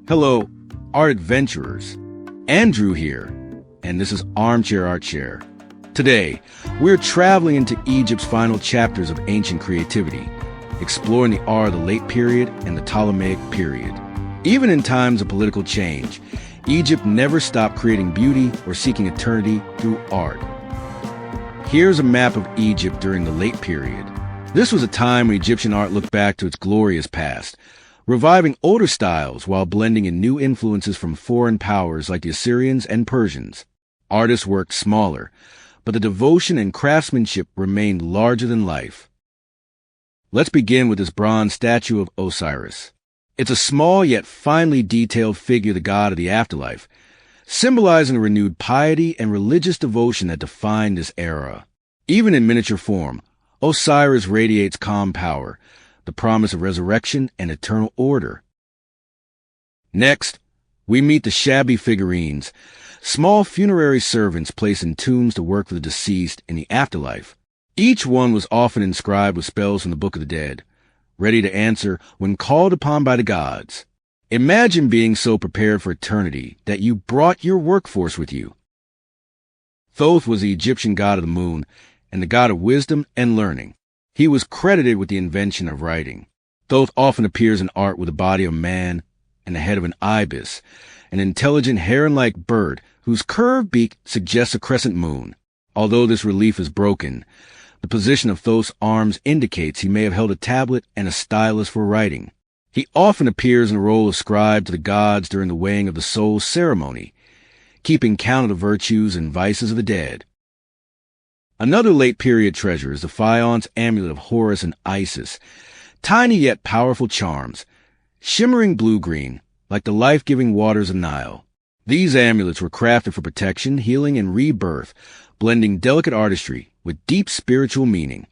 Hello, art adventurers. Andrew here, and this is Armchair Art Share. Today, we're traveling into Egypt's final chapters of ancient creativity, exploring the art of the late period and the Ptolemaic period. Even in times of political change, Egypt never stopped creating beauty or seeking eternity through art. Here's a map of Egypt during the late period. This was a time when Egyptian art looked back to its glorious past, reviving older styles while blending in new influences from foreign powers like the Assyrians and Persians. Artists worked smaller, but the devotion and craftsmanship remained larger than life. Let's begin with this bronze statue of Osiris. It's a small yet finely detailed figure of the god of the afterlife, symbolizing a renewed piety and religious devotion that defined this era. Even in miniature form, Osiris radiates calm power, the promise of resurrection and eternal order. Next, we meet the Shabti figurines, small funerary servants placed in tombs to work for the deceased in the afterlife. Each one was often inscribed with spells from the Book of the Dead, ready to answer when called upon by the gods. Imagine being so prepared for eternity that you brought your workforce with you. Thoth was the Egyptian god of the moon and the god of wisdom and learning. He was credited with the invention of writing. Thoth often appears in art with the body of a man and the head of an ibis, an intelligent heron-like bird whose curved beak suggests a crescent moon. Although this relief is broken, the position of Thoth's arms indicates he may have held a tablet and a stylus for writing. He often appears in the role of scribe to the gods during the weighing of the soul's ceremony, keeping count of the virtues and vices of the dead. Another late-period treasure is the Faience Amulet of Horus and Isis, tiny yet powerful charms, shimmering blue-green, like the life-giving waters of Nile. These amulets were crafted for protection, healing, and rebirth, blending delicate artistry with deep spiritual meaning.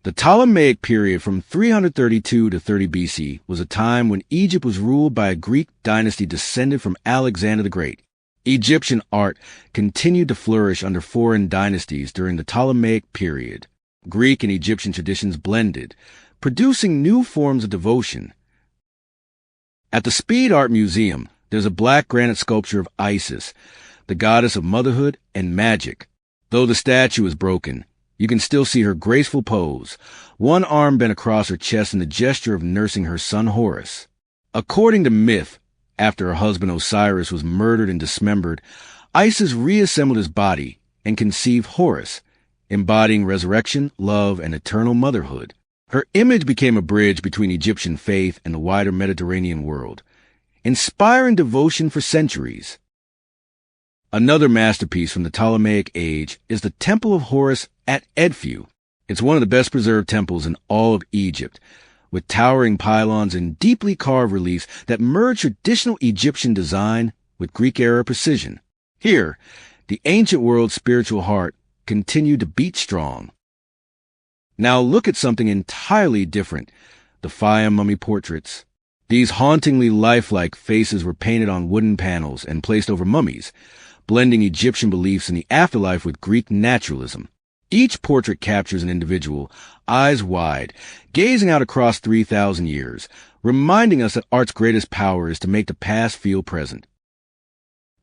The Ptolemaic period from 332 to 30 BC was a time when Egypt was ruled by a Greek dynasty descended from Alexander the Great. Egyptian art continued to flourish under foreign dynasties during the Ptolemaic period. Greek and Egyptian traditions blended, producing new forms of devotion. At the Speed Art Museum, there's a black granite sculpture of Isis, the goddess of motherhood and magic. Though the statue is broken, you can still see her graceful pose, one arm bent across her chest in the gesture of nursing her son Horus. According to myth, after her husband Osiris was murdered and dismembered, Isis reassembled his body and conceived Horus, embodying resurrection, love, and eternal motherhood. Her image became a bridge between Egyptian faith and the wider Mediterranean world, inspiring devotion for centuries. Another masterpiece from the Ptolemaic age is the Temple of Horus at Edfu. It's one of the best preserved temples in all of Egypt, with towering pylons and deeply carved reliefs that merge traditional Egyptian design with Greek-era precision. Here, the ancient world's spiritual heart continued to beat strong. Now look at something entirely different, the Fayum Mummy Portraits. These hauntingly lifelike faces were painted on wooden panels and placed over mummies, blending Egyptian beliefs in the afterlife with Greek naturalism. Each portrait captures an individual, eyes wide, gazing out across 3,000 years, reminding us that art's greatest power is to make the past feel present.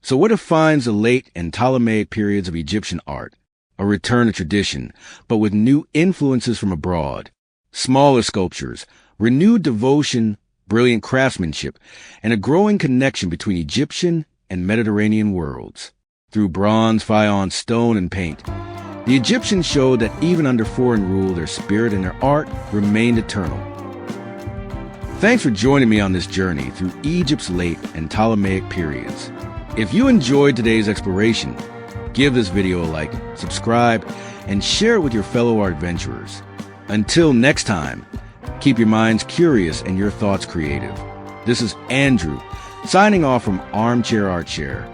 So what defines the late and Ptolemaic periods of Egyptian art? A return to tradition, but with new influences from abroad. Smaller sculptures, renewed devotion, brilliant craftsmanship, and a growing connection between Egyptian and Mediterranean worlds. Through bronze, faience, stone, and paint, the Egyptians showed that even under foreign rule, their spirit and their art remained eternal. Thanks for joining me on this journey through Egypt's late and Ptolemaic periods. If you enjoyed today's exploration, give this video a like, subscribe, and share it with your fellow art adventurers. Until next time, keep your minds curious and your thoughts creative. This is Andrew, signing off from Armchair Art Share.